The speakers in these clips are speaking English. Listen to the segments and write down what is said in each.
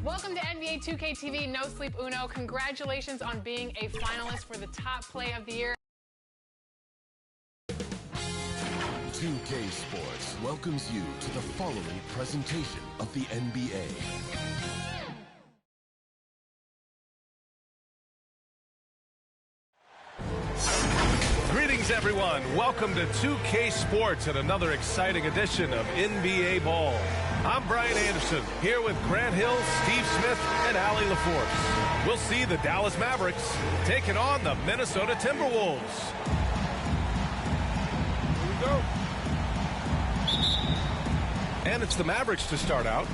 Welcome to NBA 2K TV No Sleep Uno. Congratulations on being a finalist for the top play of the year. 2K Sports welcomes you to the following presentation of the NBA. Greetings, everyone. Welcome to 2K Sports and another exciting edition of NBA Ball. I'm Brian Anderson, here with Grant Hill, Steve Smith, and Allie LaForce. We'll see the Dallas Mavericks taking on the Minnesota Timberwolves. Here we go. And it's the Mavericks to start out.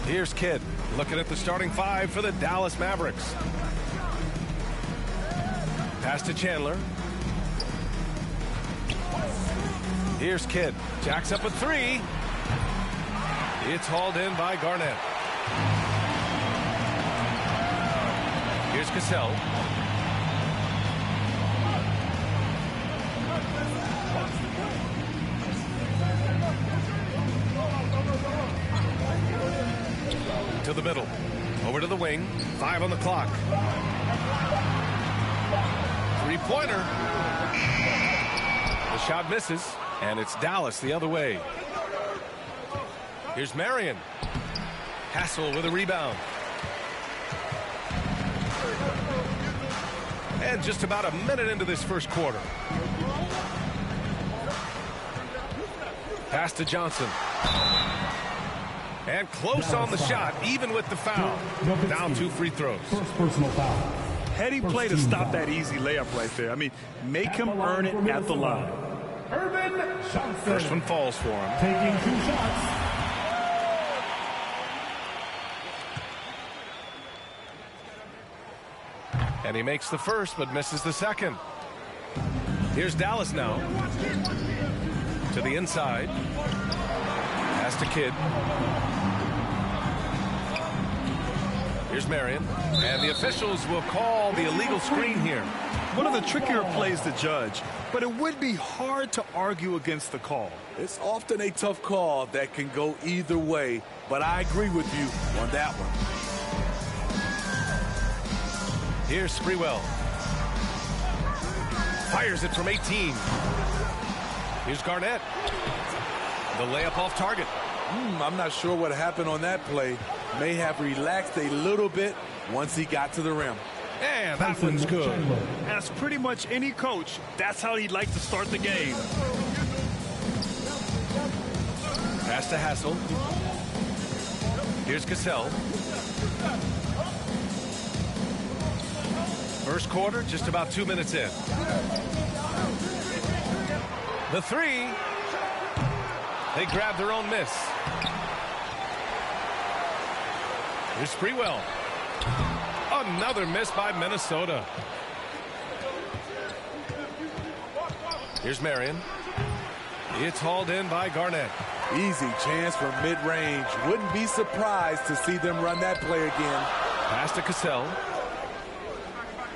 Here's Kidd, looking at the starting five for the Dallas Mavericks. Pass to Chandler. Here's Kidd. Jacks up a three. It's hauled in by Garnett. Here's Cassell. To the middle. Over to the wing. 5 on the clock. Three-pointer. The shot misses, and it's Dallas the other way. Here's Marion. Hassel with a rebound. And just about a minute into this first quarter. Pass to Johnson. And close on the shot, even with the foul. Down 2 free throws. First personal foul. Heady play to stop that easy layup right there. I mean, make him earn it at the line. Urban Johnson. First one falls for him. Taking 2 shots. And he makes the first, but misses the second. Here's Dallas now. To the inside. Pass to Kidd. Here's Marion. And the officials will call the illegal screen here. One of the trickier plays to judge, but it would be hard to argue against the call. It's often a tough call that can go either way, but I agree with you on that one. Here's Sprewell. Fires it from 18. Here's Garnett. The layup off target. I'm not sure what happened on that play. May have relaxed a little bit once he got to the rim. And that one's good. As pretty much any coach, that's how he'd like to start the game. Pass to Hassel. Here's Cassell. First quarter, just about 2 minutes in. The three. They grab their own miss. Here's Sprewell. Another miss by Minnesota. Here's Marion. It's hauled in by Garnett. Easy chance from mid-range. Wouldn't be surprised to see them run that play again. Pass to Cassell.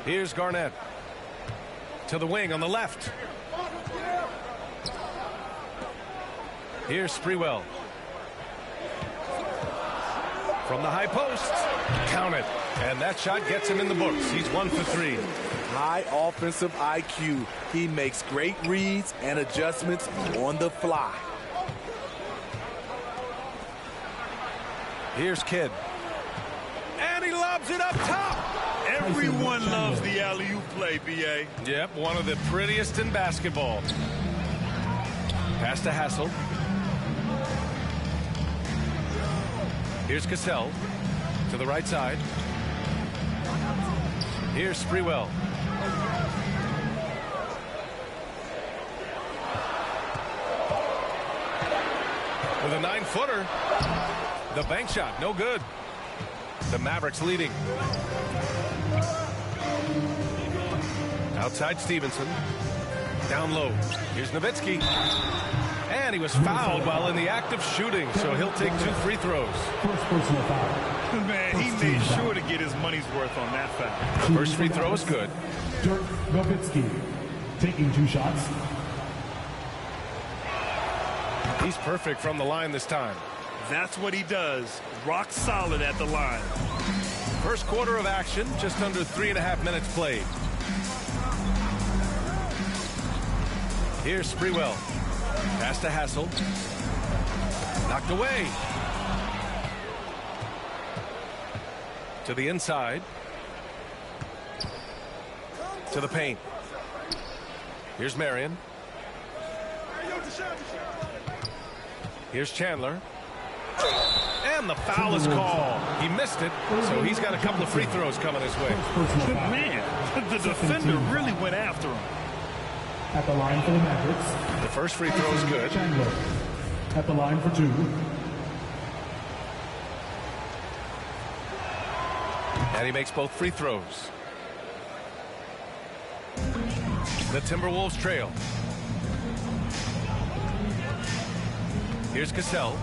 Here's Garnett. To the wing on the left. Here's Sprewell. From the high post. Count it. And that shot gets him in the books. He's 1 for 3. High offensive IQ. He makes great reads and adjustments on the fly. Here's Kidd. And he lobs it up top. Everyone loves the alley-oop play, B.A. Yep, one of the prettiest in basketball. Pass to Hassel. Here's Cassell to the right side. Here's Sprewell. With a 9-footer. The bank shot, no good. The Mavericks leading. Outside Stevenson. Down low. Here's Nowitzki. And he was fouled while in the act of shooting, so he'll take 2 free throws. First personal foul. Man, he made sure to get his money's worth on that foul. The first free throw is good. Dirk Nowitzki taking 2 shots. He's perfect from the line this time. That's what he does. Rock solid at the line. First quarter of action, just under 3.5 minutes played. Here's Sprewell. Pass to Hassel. Knocked away. To the inside. To the paint. Here's Marion. Here's Chandler. And the foul is called. He missed it, so he's got a couple of free throws coming his way. Good man. The defender really went after him. At the line for the Mavericks. The first free throw is good. Chandler. At the line for 2. And he makes both free throws. The Timberwolves trail. Here's Cassell.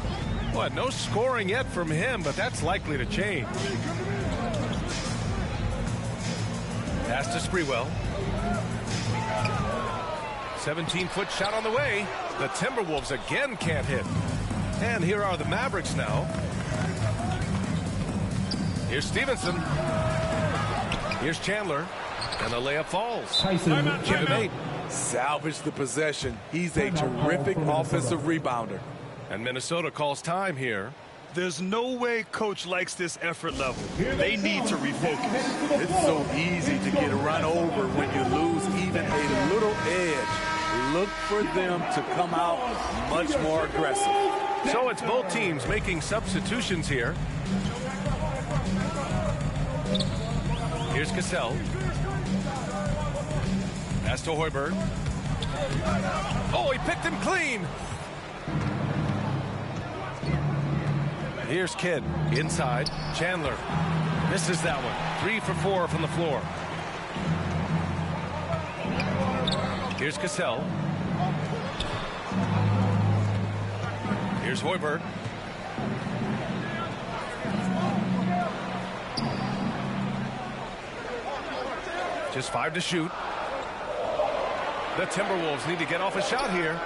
What? No scoring yet from him, but that's likely to change. Pass to Sprewell. 17-foot shot on the way. The Timberwolves again can't hit. And here are the Mavericks now. Here's Stevenson. Here's Chandler. And the layup falls. Tyson. Give him 8. Salvage the possession. He's a terrific offensive rebounder. And Minnesota calls time here. There's no way coach likes this effort level. They need to refocus. It's so easy to get run over when you lose even a little edge. Look for them to come out much more aggressive. So it's both teams making substitutions here. Here's Cassell. Pass to Hoiberg. Oh, he picked him clean. Here's Kidd inside. Chandler misses that one. 3 for 4 from the floor. Here's Cassell. Here's Hoiberg. Just 5 to shoot. The Timberwolves need to get off a shot here.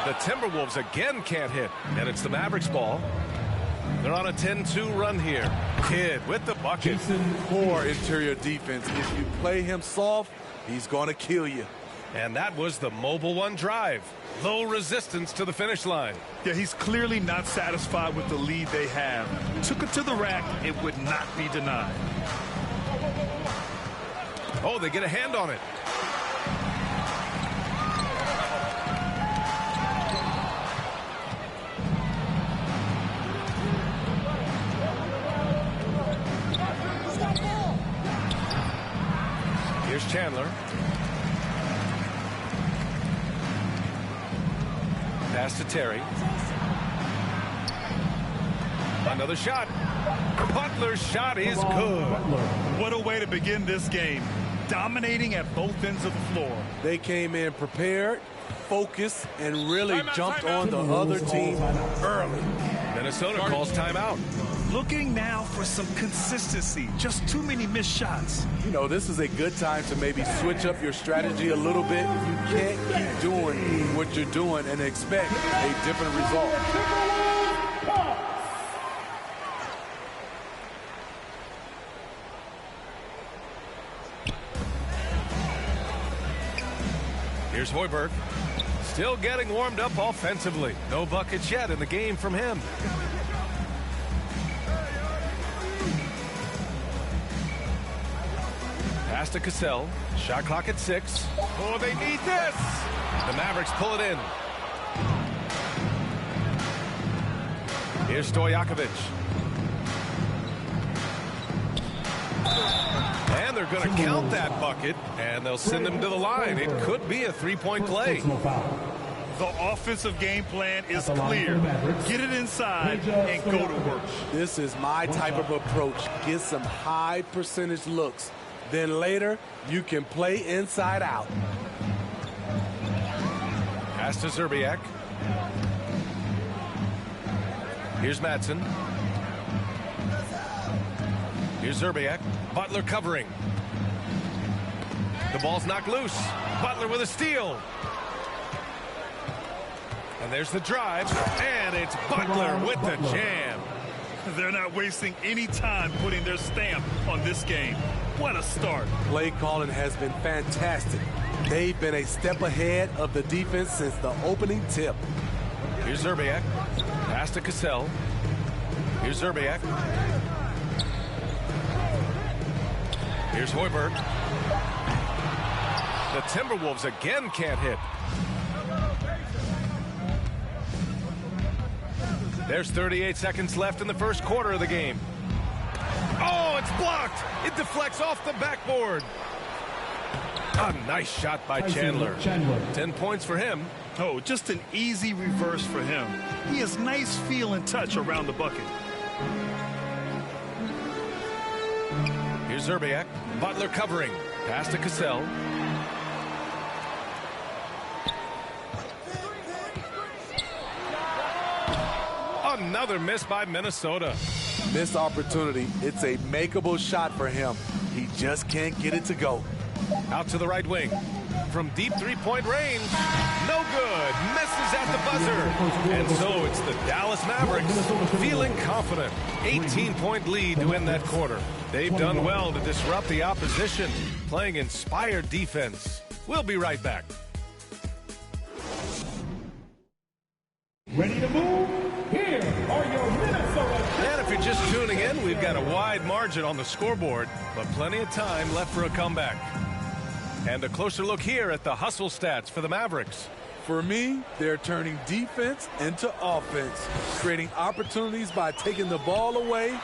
The Timberwolves again can't hit, and it's the Mavericks ball. They're on a 10-2 run here. Kidd with the bucket. Poor interior defense. If you play him soft, he's going to kill you. And that was the Mobile One drive. Low resistance to the finish line. Yeah, he's clearly not satisfied with the lead they have. Took it to the rack. It would not be denied. Oh, they get a hand on it. Here's Chandler. Pass to Terry. Another shot. Butler's shot is good. What a way to begin this game. Dominating at both ends of the floor. They came in prepared, focused, and really jumped on the other team early. Minnesota calls timeout. Looking now for some consistency. Just too many missed shots. You know, this is a good time to maybe switch up your strategy a little bit. You can't keep doing what you're doing and expect a different result. Here's Hoiberg. Still getting warmed up offensively. No buckets yet in the game from him. Pass to Cassell. Shot clock at 6. Oh, they need this. The Mavericks pull it in. Here's Stojakovic. And they're going to count that bucket, and they'll send him to the line. It could be a three-point play. The offensive game plan is clear. Get it inside and go to work. This is my type of approach. Get some high percentage looks. Then later, you can play inside out. Pass to Zerbiak. Here's Madsen. Here's Zerbiak. Butler covering. The ball's knocked loose. Butler with a steal. And there's the drive, and it's Butler with the jam. They're not wasting any time putting their stamp on this game. What a start. Play calling has been fantastic. They've been a step ahead of the defense since the opening tip. Here's Zerbiak. Pass to Cassell. Here's Zerbiak. Here's Hoiberg. The Timberwolves again can't hit. There's 38 seconds left in the first quarter of the game. Oh, it's blocked. It deflects off the backboard. A nice shot by Chandler. 10 points for him. Oh, just an easy reverse for him. He has nice feel and touch around the bucket. Here's Zerbiak. Butler covering. Pass to Cassell. Another miss by Minnesota. Missed opportunity. It's a makeable shot for him. He just can't get it to go. Out to the right wing. From deep three-point range. No good. Misses at the buzzer. And so it's the Dallas Mavericks feeling confident. 18-point lead to end that quarter. They've done well to disrupt the opposition, playing inspired defense. We'll be right back. Ready to move? Here are your Minnesota. And if you're just tuning in, we've got a wide margin on the scoreboard, but plenty of time left for a comeback. And a closer look here at the hustle stats for the Mavericks. For me, they're turning defense into offense, creating opportunities by taking the ball away.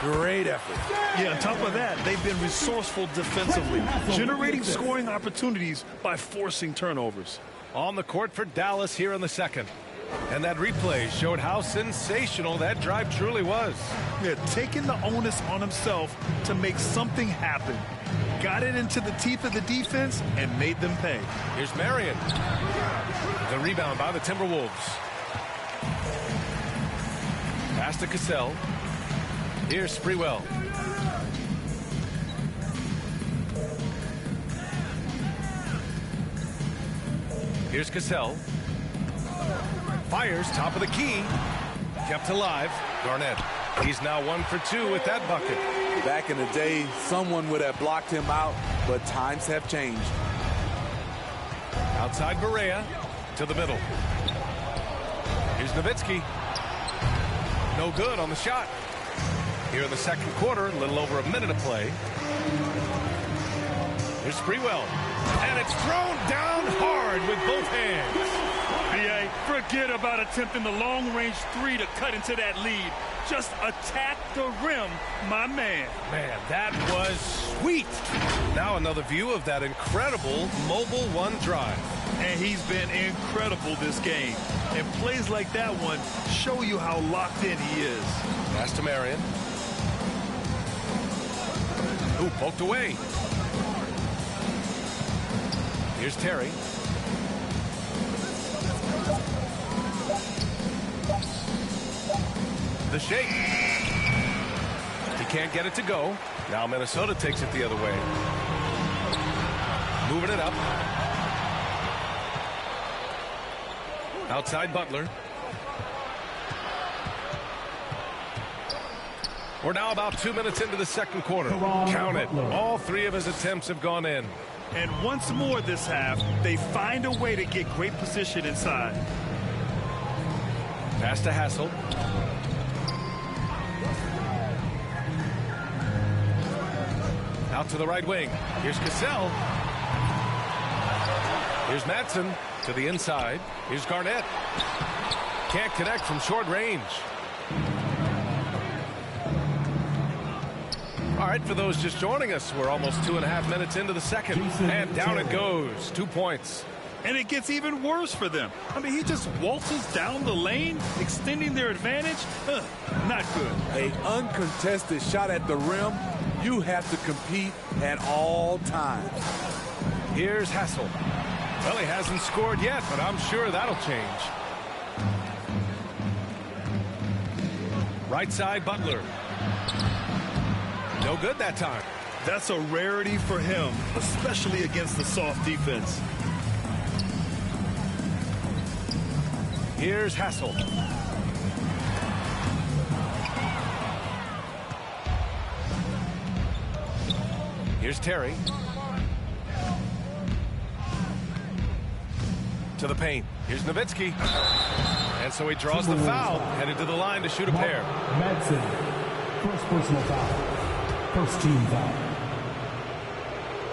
Great effort. Yeah, on top of that, they've been resourceful defensively, generating scoring opportunities by forcing turnovers. On the court for Dallas here in the second. And that replay showed how sensational that drive truly was. Yeah, taking the onus on himself to make something happen. Got it into the teeth of the defense and made them pay. Here's Marion. The rebound by the Timberwolves. Pass to Cassell. Here's Sprewell. Here's Cassell. Fires, top of the key. Kept alive. Garnett. He's now 1 for 2 with that bucket. Back in the day, someone would have blocked him out, but times have changed. Outside Barea to the middle. Here's Nowitzki. No good on the shot. Here in the second quarter, a little over a minute of play. Here's Sprewell. And it's thrown down hard with both hands. B.A., forget about attempting the long-range three to cut into that lead. Just attack the rim, my man. Man, that was sweet. Now another view of that incredible mobile one drive. And he's been incredible this game. And plays like that one show you how locked in he is. Pass to Marion. Ooh, poked away. Here's Terry. The shake. He can't get it to go. Now Minnesota takes it the other way. Moving it up. Outside Butler. We're now about 2 minutes into the second quarter. Count it. All 3 of his attempts have gone in. And once more this half, they find a way to get great position inside. Pass to Hassel. Out to the right wing. Here's Cassell. Here's Madsen to the inside. Here's Garnett. Can't connect from short range. All right, for those just joining us, we're almost 2.5 minutes into the second. And down it goes. 2 points. And it gets even worse for them. I mean, he just waltzes down the lane, extending their advantage. Not good. An uncontested shot at the rim. You have to compete at all times. Here's Hassel. Well, he hasn't scored yet, but I'm sure that'll change. Right side, Butler. No good that time. That's a rarity for him, especially against the soft defense. Here's Hassel. Here's Terry. To the paint. Here's Nowitzki. And so he draws the foul, headed to the line to shoot a pair. Madsen, first personal foul. First team foul.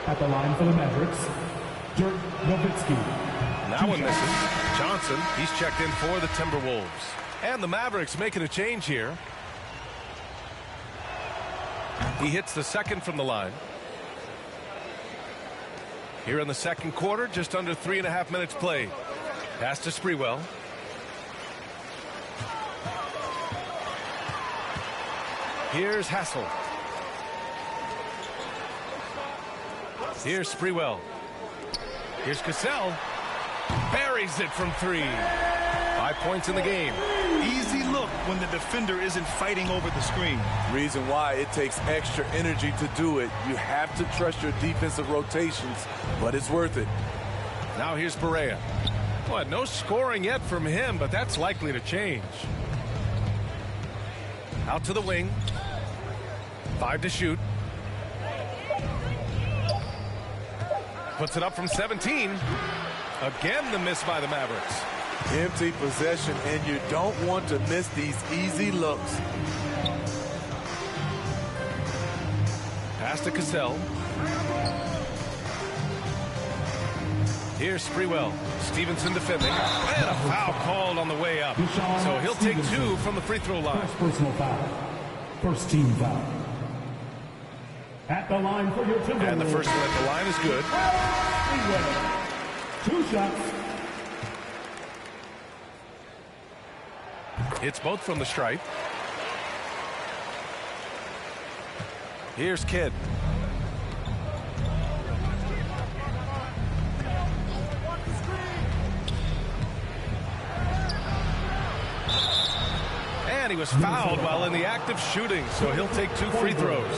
At the line for the Mavericks, Dirk Nowitzki. That one misses. Johnson, he's checked in for the Timberwolves. And the Mavericks making a change here. He hits the second from the line. Here in the second quarter, just under 3.5 minutes played. Pass to Sprewell. Here's Hassel. Here's Sprewell. Here's Cassell. Buries it from 3. 5 points in the game. Easy look when the defender isn't fighting over the screen. Reason why it takes extra energy to do it. You have to trust your defensive rotations, but it's worth it. Now here's Barea. Boy, no scoring yet from him, but that's likely to change. Out to the wing. 5 to shoot. Puts it up from 17. Again, the miss by the Mavericks. Empty possession, and you don't want to miss these easy looks. Pass to Cassell. Here's Sprewell. Stevenson defending. And a foul called on the way up. So he'll take 2 from the free throw line. First personal foul. First team foul. At the line for your Timberwolves. And the first one at the line is good. 2 shots. Hits both from the stripe. Here's Kidd. And he was fouled while in the act of shooting, so he'll take 2 free throws.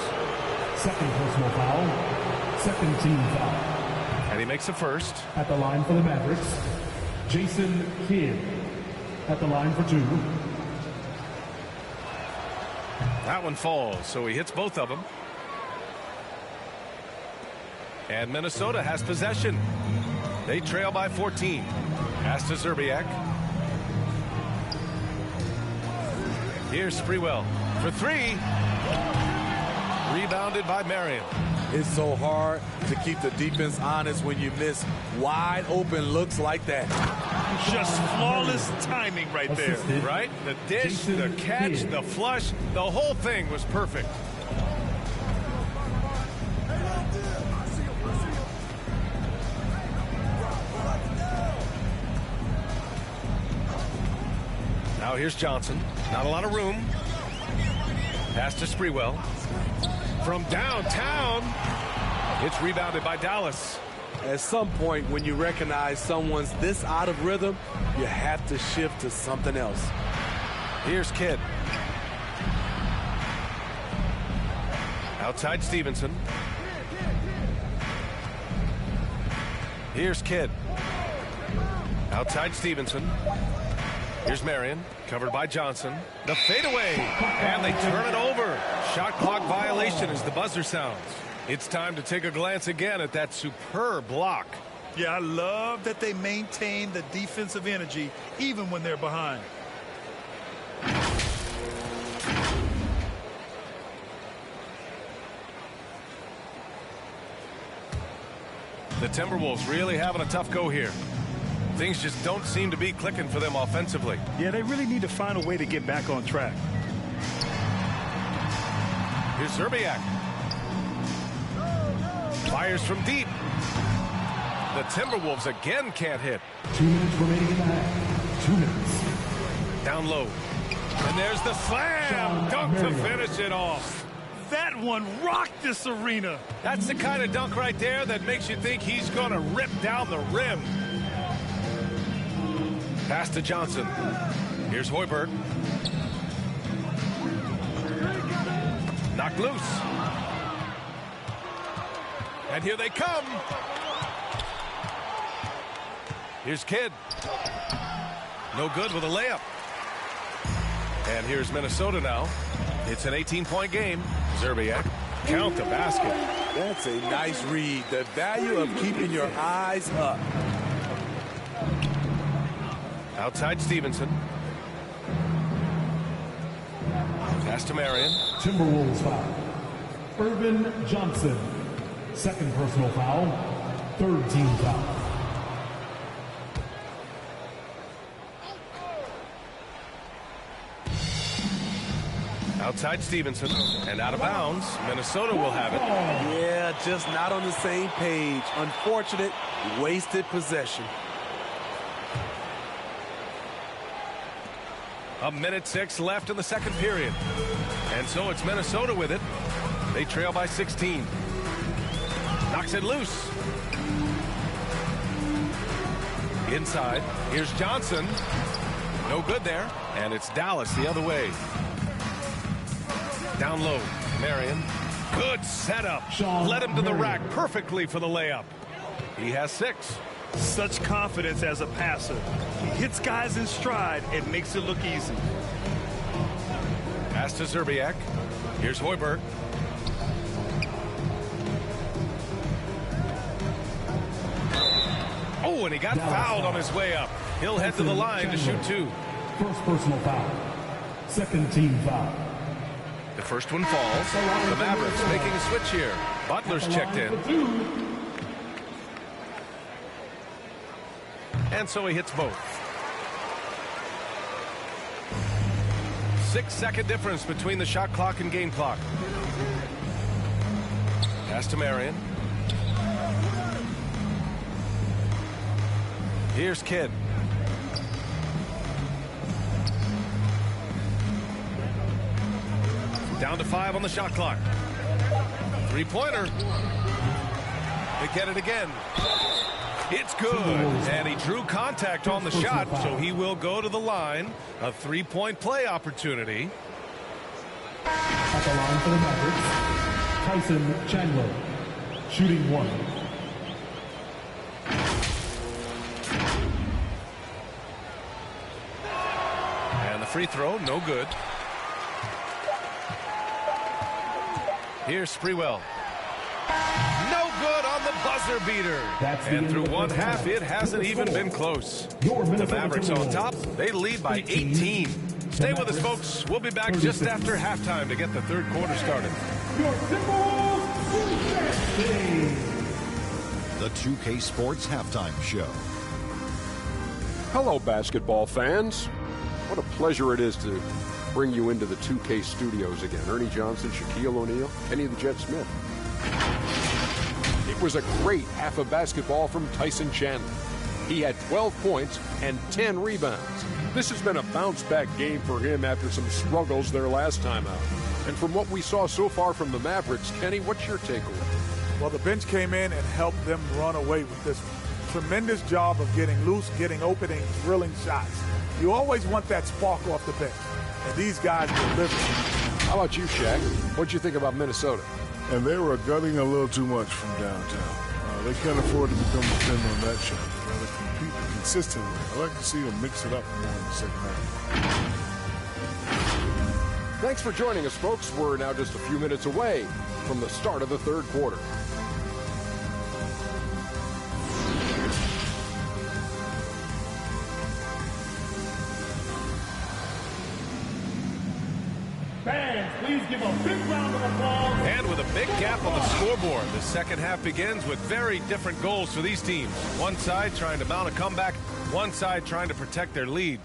Second personal foul. Second team foul. And he makes a first. At the line for the Mavericks, Jason Kidd. At the line for 2. That one falls, so he hits both of them. And Minnesota has possession. They trail by 14. Pass to Zerbiak. Here's Sprewell for 3. Rebounded by Marion. It's so hard to keep the defense honest when you miss wide open looks like that. Just flawless timing right there. Right? The dish, the catch, the flush, the whole thing was perfect. Now here's Johnson. Not a lot of room. Pass to Sprewell. From downtown, it's rebounded by Dallas. At some point, when you recognize someone's this out of rhythm, you have to shift to something else. Here's Kidd. Outside Stevenson. Here's Kidd. Outside Stevenson. Here's Marion, covered by Johnson. The fadeaway, and they turn it over. Shot clock violation as the buzzer sounds. It's time to take a glance again at that superb block. Yeah, I love that they maintain the defensive energy even when they're behind. The Timberwolves really having a tough go here. Things just don't seem to be clicking for them offensively. Yeah, they really need to find a way to get back on track. Here's Zerbiak. Fires from deep. The Timberwolves again can't hit. 2 minutes remaining in the half. 2 minutes. Down low. And there's the slam. Dunk to finish it off. That one rocked this arena. That's the kind of dunk right there that makes you think he's going to rip down the rim. Pass to Johnson. Here's Hoiberg. Knocked loose. And here they come. No good with a layup. And here's Minnesota now. It's an 18-point game. Szczerbiak, count the basket. That's a nice read. The value of keeping your eyes up. Outside Stevenson. Pass to Marion. Timberwolves foul. Irvin Johnson. Second personal foul. Third team foul. Outside Stevenson. And out of bounds. Minnesota will have it. Yeah, just not on the same page. Unfortunate, wasted possession. A minute 6 left in the second period. And so it's Minnesota with it. They trail by 16. Knocks it loose. Inside. Here's Johnson. No good there. And it's Dallas the other way. Down low. Marion. Good setup. Led him to the rack perfectly for the layup. He has 6. Such confidence as a passer. He hits guys in stride and makes it look easy. Pass to Szczerbiak. Here's Hoiberg. Oh, and he got fouled on his way up. He'll head to the line to shoot 2. First personal foul. Second team foul. The first one falls. The Mavericks making a switch here. Butler's checked in. And so he hits both. 6-second difference between the shot clock and game clock. Pass to Marion. Here's Kidd. Down to 5 on the shot clock. Three-pointer. They get it again. It's good. And he drew contact on the shot, so he will go to the line. A 3-point play opportunity. At the line for the Mavericks, Tyson Chandler, shooting 1. And the free throw, no good. Here's Sprewell. No good on the buzzer beater. And through one half, it hasn't even been close. The Mavericks on top. They lead by 18. Stay with us, folks. We'll be back just after halftime to get the third quarter started. The 2K Sports Halftime Show. Hello, basketball fans. What a pleasure it is to bring you into the 2K studios again. Ernie Johnson, Shaquille O'Neal, Kenny the Jet Smith. It was a great half of basketball from Tyson Chandler. He had 12 points and 10 rebounds. This has been a bounce-back game for him after some struggles their last time out. And from what we saw so far from the Mavericks, Kenny, what's your takeaway? Well, the bench came in and helped them run away with this tremendous job of getting loose, getting open, and drilling shots. You always want that spark off the bench, and these guys delivered. How about you, Shaq? What'd you think about Minnesota? And they were gutting a little too much from downtown. They can't afford to become dependent on that shot. They got to compete consistently. I like to see them mix it up more in the second half. Thanks for joining us, folks. We're now just a few minutes away from the start of the third quarter. Fans, please give a big round of applause. And with a big gap on the scoreboard, the second half begins with very different goals for these teams. One side trying to mount a comeback, one side trying to protect their lead.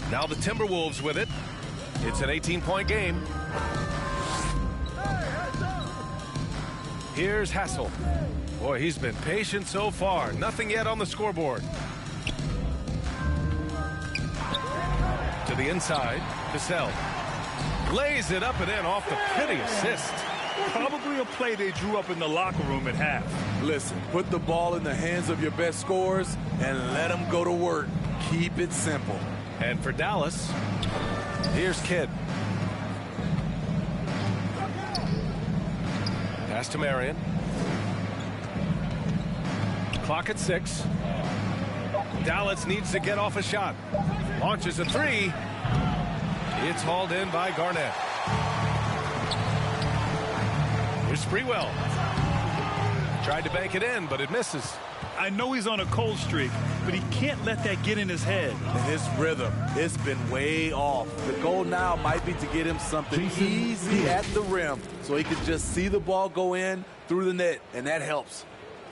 Now the Timberwolves with it. It's an 18-point game. Here's Hassel. Boy, he's been patient so far. Nothing yet on the scoreboard. To the inside, Cassell. Lays it up and in off the pretty assist. Probably a play they drew up in the locker room at half. Listen, put the ball in the hands of your best scorers and let them go to work. Keep it simple. And for Dallas, here's Kidd. Pass to Marion. Clock at 6. Dallas needs to get off a shot. Launches a three. It's hauled in by Garnett. Here's Sprewell. Tried to bank it in, but it misses. I know he's on a cold streak, but he can't let that get in his head. And his rhythm, it's been way off. The goal now might be to get him something easy at the rim so he can just see the ball go in through the net, and that helps.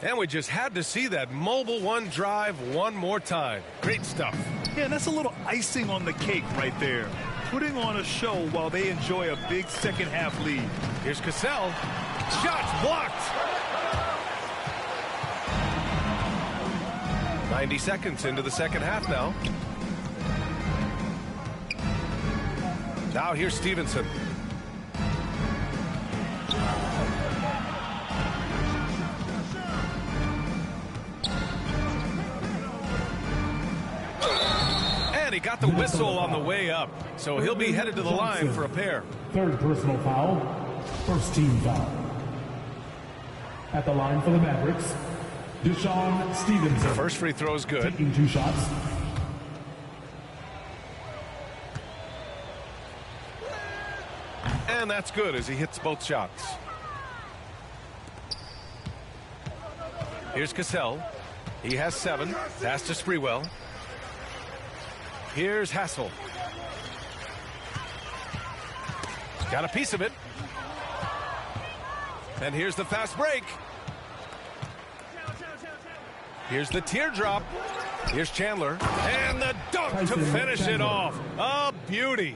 And we just had to see that mobile one drive one more time. Great stuff. Yeah, that's a little icing on the cake right there. Putting on a show while they enjoy a big second half lead. Here's Cassell. Shots blocked. 90 seconds into the second half now. Now here's Stevenson. And he got the whistle on the way up, so he'll be headed to the line for a pair. Third personal foul, first team foul. At the line for the Mavericks, Deshaun Stevenson. First free throw is good. Taking 2 shots. And that's good as he hits both shots. Here's Cassell. He has 7. Pass to Sprewell. Here's Hassel. Got a piece of it. And here's the fast break. Here's the teardrop. Here's Chandler. And the dunk to finish it off. A beauty.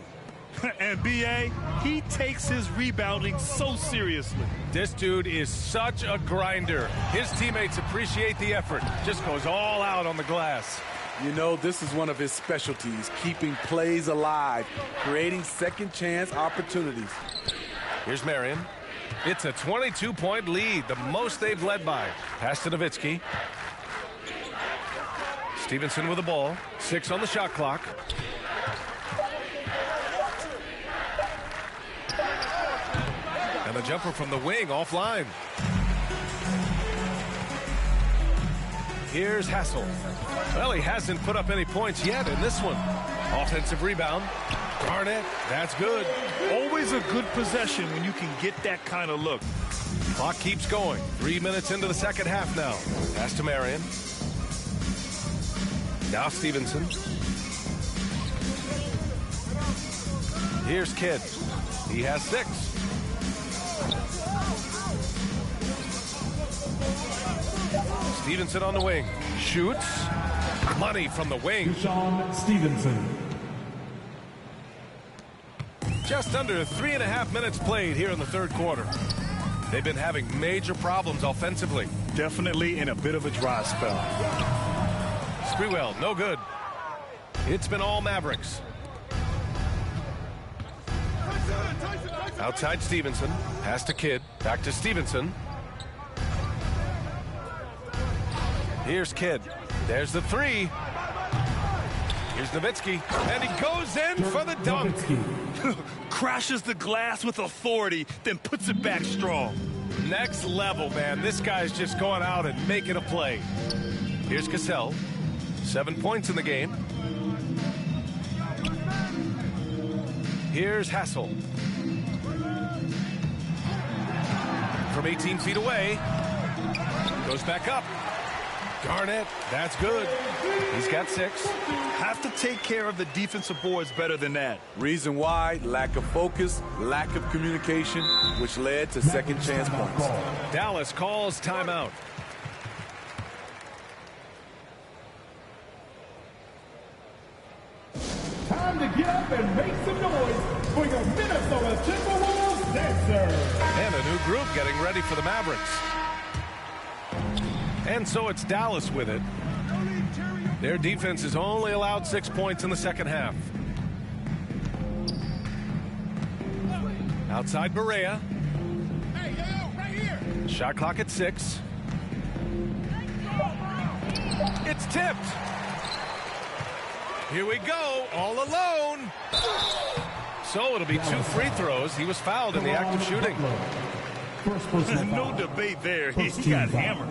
And B.A., he takes his rebounding so seriously. This dude is such a grinder. His teammates appreciate the effort. Just goes all out on the glass. You know, this is one of his specialties, keeping plays alive, creating second chance opportunities. Here's Marion. It's a 22-point lead, the most they've led by. Pass to Nowitzki. Stevenson with the ball. 6 on the shot clock. And a jumper from the wing offline. Here's Hassel. Well, he hasn't put up any points yet in this one. Offensive rebound. Garnett, that's good. Always a good possession when you can get that kind of look. Clock keeps going. 3 minutes into the second half now. Pass to Marion. Now Stevenson. Here's Kidd. He has 6. Stevenson on the wing. Shoots. Money from the wing. Deshaun Stevenson. Just under 3.5 minutes played here in the third quarter. They've been having major problems offensively. Definitely in a bit of a dry spell. Sprewell, no good. It's been all Mavericks. Outside Stevenson. Pass to Kidd. Back to Stevenson. Here's Kidd. There's the 3. Here's Nowitzki. And he goes in for the dunk. Crashes the glass with authority, then puts it back strong. Next level, man. This guy's just going out and making a play. Here's Cassell. 7 points in the game. Here's Hassel. From 18 feet away. Goes back up. Garnett, that's good. He's got 6. Have to take care of the defensive boards better than that. Reason why, lack of focus, lack of communication, which led to second chance points. Dallas calls timeout. Time to get up and make some noise for your Minnesota Timberwolves Dancers. And a new group getting ready for the Mavericks. And so it's Dallas with it. Their defense has only allowed 6 points in the second half. Outside Barea. Shot clock at 6. It's tipped. Here we go, all alone. So it'll be 2 free throws. He was fouled in the act of shooting. First personal foul. No debate there. He got hammered.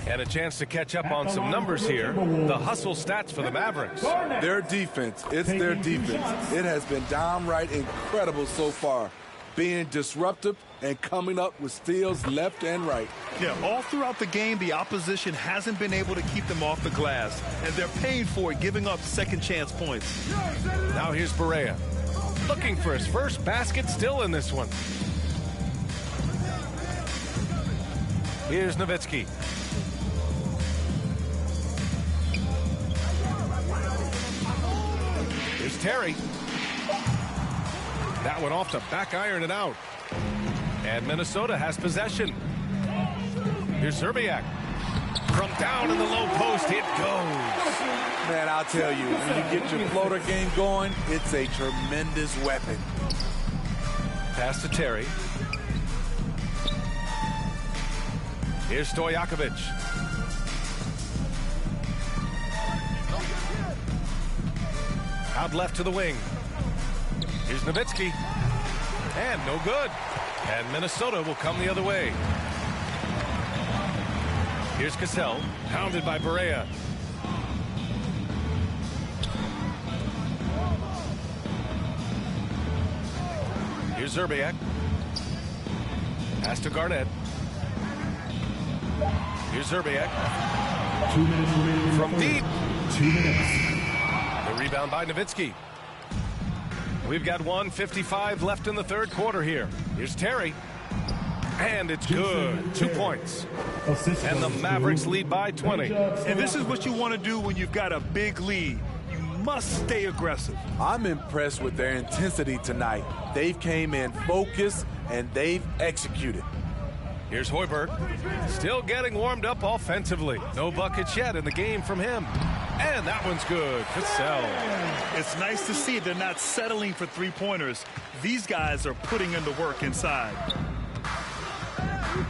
And a chance to catch up on some numbers here. The hustle stats for the Mavericks. Their defense, it's their defense. It has been downright incredible so far. Being disruptive and coming up with steals left and right. Yeah, all throughout the game, the opposition hasn't been able to keep them off the glass, and they're paying for it, giving up second chance points. Now here's Barea. Looking for his first basket still in this one. Here's Nowitzki. Here's Terry. That one off to back iron it out. And Minnesota has possession. Here's Zerbiak. From down in the low post, it goes. Man, I'll tell you, when you get your floater game going, it's a tremendous weapon. Pass to Terry. Here's Stojakovic. Out left to the wing. Here's Nowitzki. And no good. And Minnesota will come the other way. Here's Cassell. Pounded by Barea. Here's Zerbiak. Pass to Garnett. Here's Zerbiak. 2 minutes remaining From deep. 2 minutes. The rebound by Nowitzki. We've got 1:55 left in the third quarter here. Here's Terry. And it's good. 2 points. And the Mavericks lead by 20. And this is what you want to do when you've got a big lead. You must stay aggressive. I'm impressed with their intensity tonight. They've came in focused and they've executed. Here's Hoiberg. Still getting warmed up offensively. No buckets yet in the game from him. And that one's good. Cassell. It's nice to see they're not settling for three-pointers. These guys are putting in the work inside.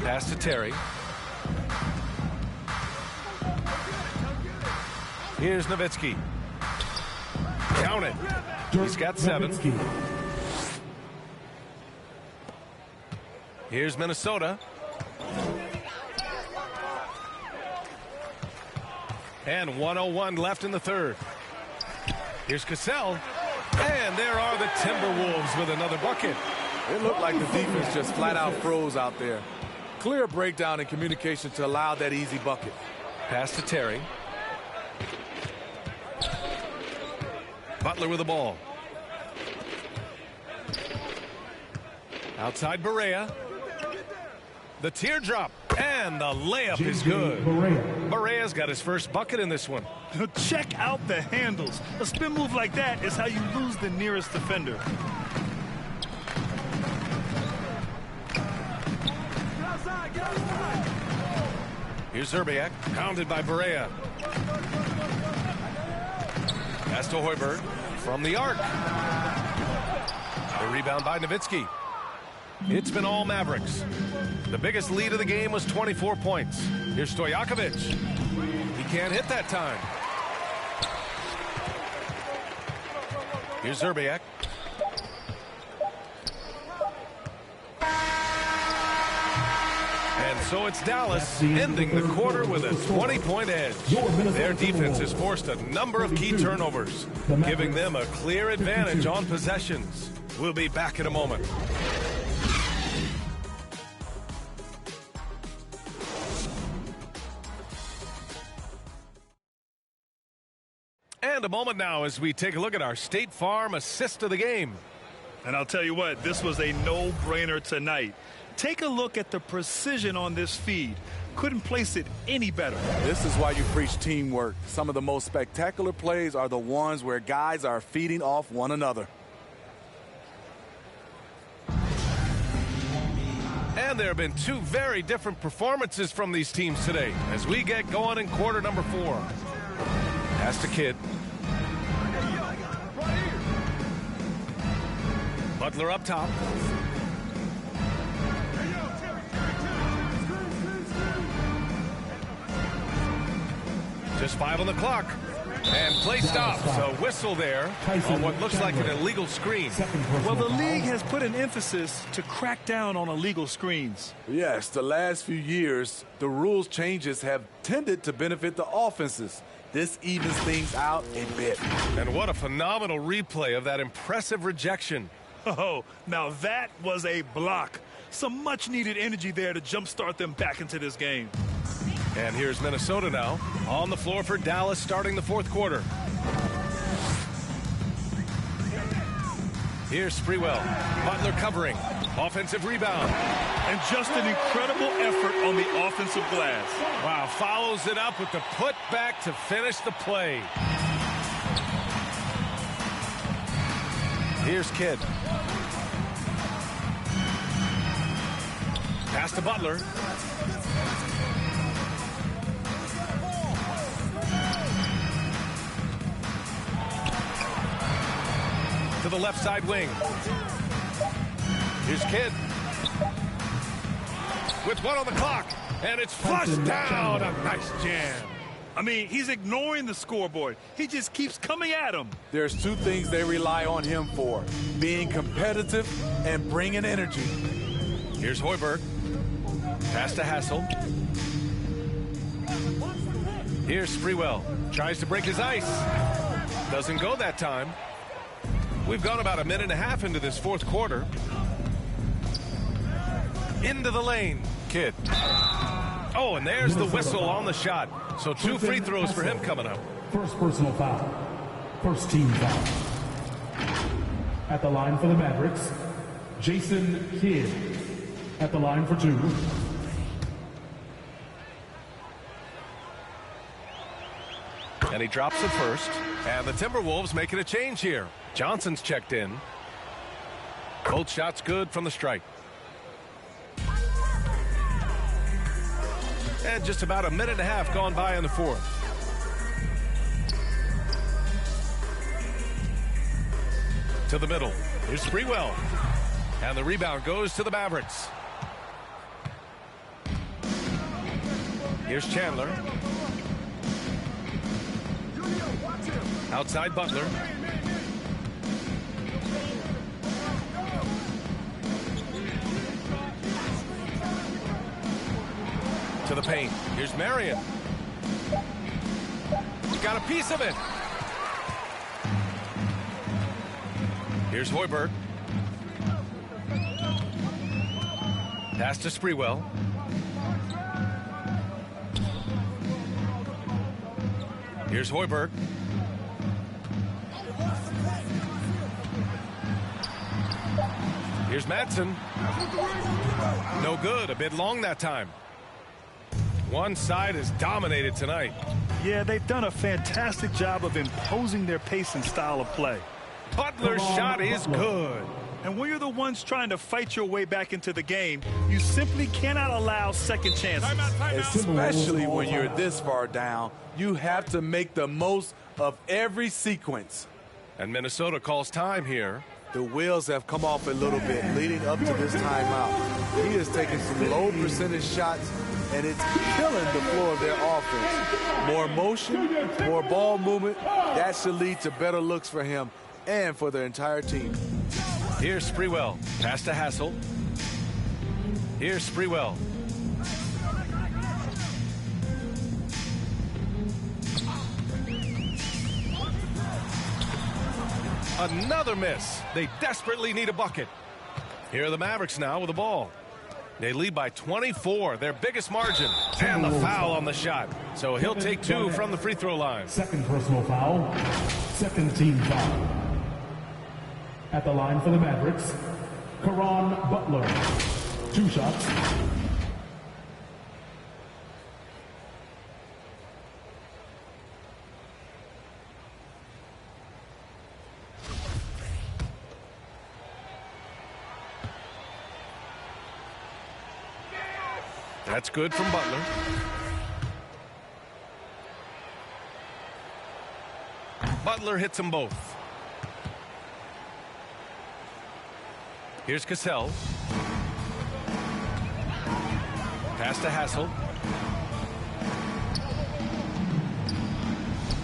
Pass to Terry. Here's Nowitzki. Count it. He's got 7. Here's Minnesota. And 1:01 left in the third. Here's Cassell. And there are the Timberwolves with another bucket. It looked like the defense just flat out froze out there. Clear breakdown in communication to allow that easy bucket. Pass to Terry. Butler with the ball. Outside Barea. The teardrop. And the layup is good. Barea's got his first bucket in this one. Check out the handles. A spin move like that is how you lose the nearest defender. Here's Zerbiak, pounded by Barea. Pass to Hoiberg from the arc. The rebound by Nowitzki. It's been all Mavericks. The biggest lead of the game was 24 points. Here's Stojakovic. He can't hit that time. Here's Zerbiak. And so it's Dallas ending the quarter with a 20-point edge. Their defense has forced a number of key turnovers, giving them a clear advantage on possessions. We'll be back in a moment. And a moment now as we take a look at our State Farm assist of the game. And I'll tell you what, this was a no-brainer tonight. Take a look at the precision on this feed. Couldn't place it any better. This is why you preach teamwork. Some of the most spectacular plays are the ones where guys are feeding off one another. And there have been two very different performances from these teams today as we get going in quarter number 4. Pass to Kidd. Butler up top. Just 5 on the clock. And play stops. A whistle there on what looks like an illegal screen. Well, the league has put an emphasis to crack down on illegal screens. Yes, the last few years, the rules changes have tended to benefit the offenses. This evens things out a bit. And what a phenomenal replay of that impressive rejection. Oh, now that was a block. Some much-needed energy there to jumpstart them back into this game. And here's Minnesota now on the floor for Dallas starting the fourth quarter. Here's Sprewell. Butler covering. Offensive rebound. And just an incredible effort on the offensive glass. Wow, follows it up with the putback to finish the play. Here's Kidd. Pass to Butler. To the left side wing. Here's Kidd. With one on the clock. And it's flushed down. A nice jam. I mean, he's ignoring the scoreboard. He just keeps coming at him. There's two things they rely on him for. Being competitive and bringing energy. Here's Hoiberg. Pass to Hassel. Here's Sprewell. Tries to break his ice. Doesn't go that time. We've gone about a minute and a half into this fourth quarter. Into the lane. Kidd. Oh, and there's the whistle on the shot. So 2 free throws for him coming up. First personal foul. First team foul. At the line for the Mavericks, Jason Kidd. At the line for 2. And he drops it first. And the Timberwolves making a change here. Johnson's checked in. Both shots good from the stripe. And just about a minute and a half gone by in the fourth. To the middle. Here's Sprewell. And the rebound goes to the Mavericks. Here's Chandler. Outside Butler. To the paint. Here's Marion. Got a piece of it. Here's Hoiberg. Pass to Sprewell. Here's Hoiberg. Here's Madsen. No good. A bit long that time. One side is dominated tonight. Yeah, they've done a fantastic job of imposing their pace and style of play. Butler's shot is good. And when you're the ones trying to fight your way back into the game, you simply cannot allow second chances. Especially when you're this far down, you have to make the most of every sequence. And Minnesota calls time here. The wheels have come off a little bit leading up to this timeout. He is taking some low percentage shots, and it's killing the floor of their offense. More motion, more ball movement, that should lead to better looks for him and for the entire team. Here's Sprewell. Pass to Hassel. Here's Sprewell. Another miss. They desperately need a bucket. Here are the Mavericks now with the ball. They lead by 24, their biggest margin. And the foul on the shot. So he'll take 2 from the free throw line. Second personal foul. Second team foul. At the line for the Mavericks, Caron Butler. 2 shots. That's good from Butler. Butler hits them both. Here's Cassell. Pass to Hassel.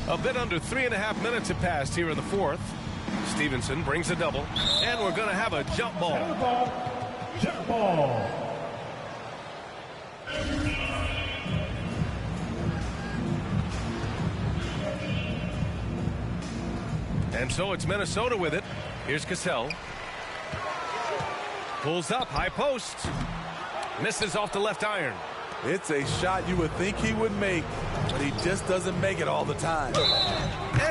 A bit under 3.5 minutes have passed here in the fourth. Stevenson brings a double, and we're going to have a jump ball. Jump ball. And so it's Minnesota with it. Here's Cassell. Pulls up, high post. Misses off the left iron. It's a shot you would think he would make, but he just doesn't make it all the time.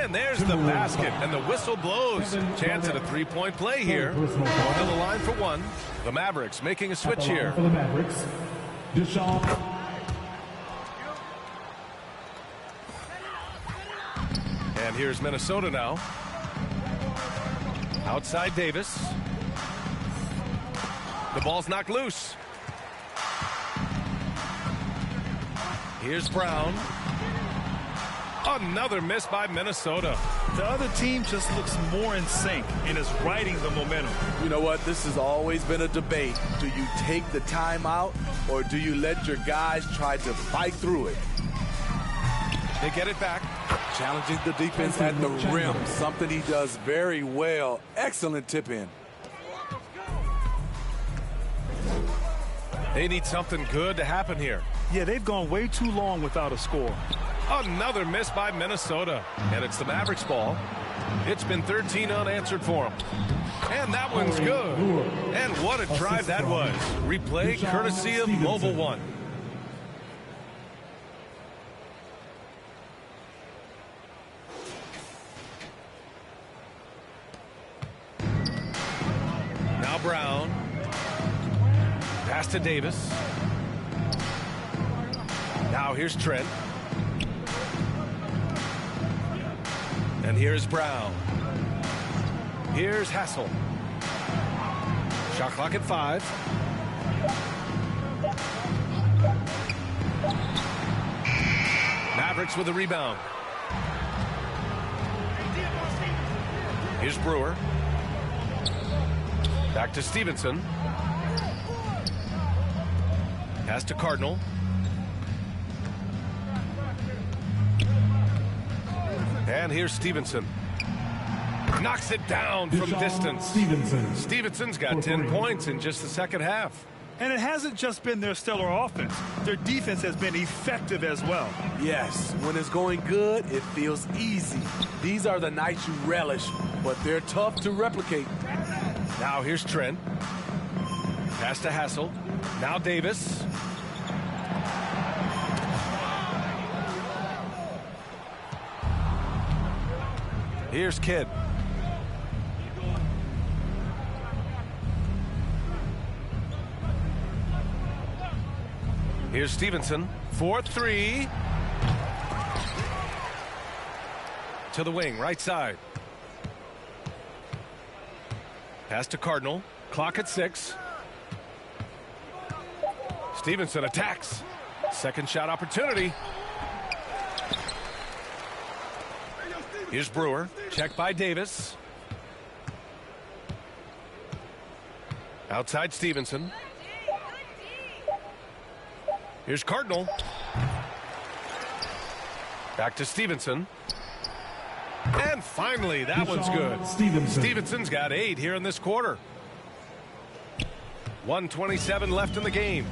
And there's the basket, and the whistle blows. Chance at a three-point play here. On the line for one. The Mavericks making a switch here. For the Mavericks, Deshaun. And here's Minnesota now. Outside Davis. The ball's knocked loose. Here's Brown. Another miss by Minnesota. The other team just looks more in sync and is riding the momentum. You know what? This has always been a debate. Do you take the timeout or do you let your guys try to fight through it? They get it back. Challenging the defense at the rim. Something he does very well. Excellent tip in. They need something good to happen here. Yeah, they've gone way too long without a score. Another miss by Minnesota. And it's the Mavericks ball. It's been 13 unanswered for them. And that one's good. And what a drive that was. Replay courtesy of Mobile One. Now Brown. Pass to Davis. Now here's Trent. And here's Brown. Here's Hassel. Shot clock at 5. Mavericks with the rebound. Here's Brewer. Back to Stevenson. Pass to Cardinal. And here's Stevenson. Knocks it down from distance. Stevenson's got 10 points in just the second half. And it hasn't just been their stellar offense. Their defense has been effective as well. Yes, when it's going good, it feels easy. These are the nights you relish, but they're tough to replicate. Now here's Trent. Pass to Hassel. Now Davis. Here's Kidd. Here's Stevenson. 4-3. To the wing, right side. Pass to Cardinal. Clock at 6. Stevenson attacks. Second shot opportunity. Here's Brewer. Check by Davis. Outside Stevenson. Here's Cardinal. Back to Stevenson. And finally, that one's good. Stevenson's got 8 here in this quarter. 1:27 left in the game.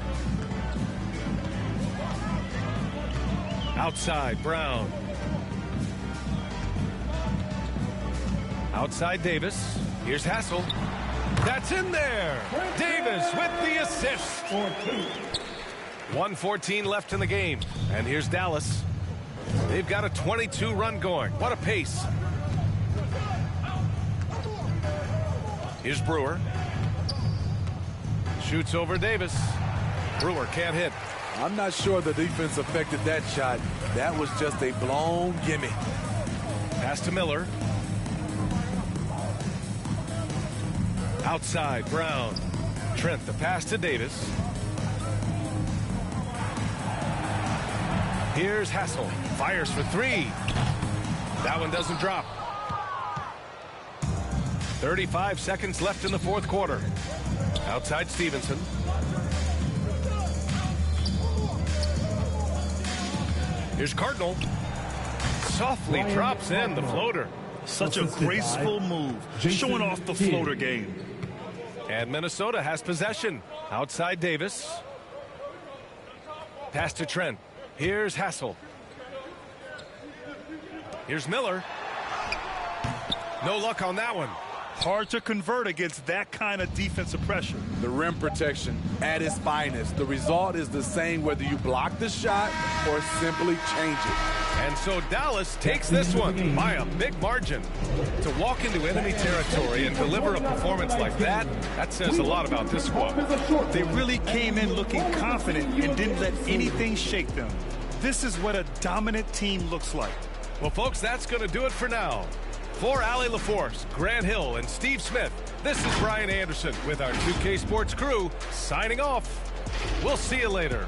Outside, Brown. Outside Davis. Here's Hassel. That's in there. Davis with the assist. 1:14 left in the game. And here's Dallas. They've got a 22 run going. What a pace. Here's Brewer. Shoots over Davis. Brewer can't hit. I'm not sure the defense affected that shot. That was just a blown gimme. Pass to Miller. Outside, Brown. Trent, the pass to Davis. Here's Hassel. Fires for 3. That one doesn't drop. 35 seconds left in the fourth quarter. Outside Stevenson. Here's Cardinal. softly drops in the floater. Such a graceful move, showing off the floater game. And Minnesota has possession. Outside Davis. Pass to Trent. Here's Hassel. Here's Miller. No luck on that one. Hard to convert against that kind of defensive pressure. The rim protection at its finest. The result is the same whether you block the shot or simply change it. And so Dallas takes this one by a big margin. To walk into enemy territory and deliver a performance like that, that says a lot about this squad. They really came in looking confident and didn't let anything shake them. This is what a dominant team looks like. Well, folks, that's going to do it for now. For Allie LaForce, Grant Hill, and Steve Smith, this is Brian Anderson with our 2K Sports crew signing off. We'll see you later.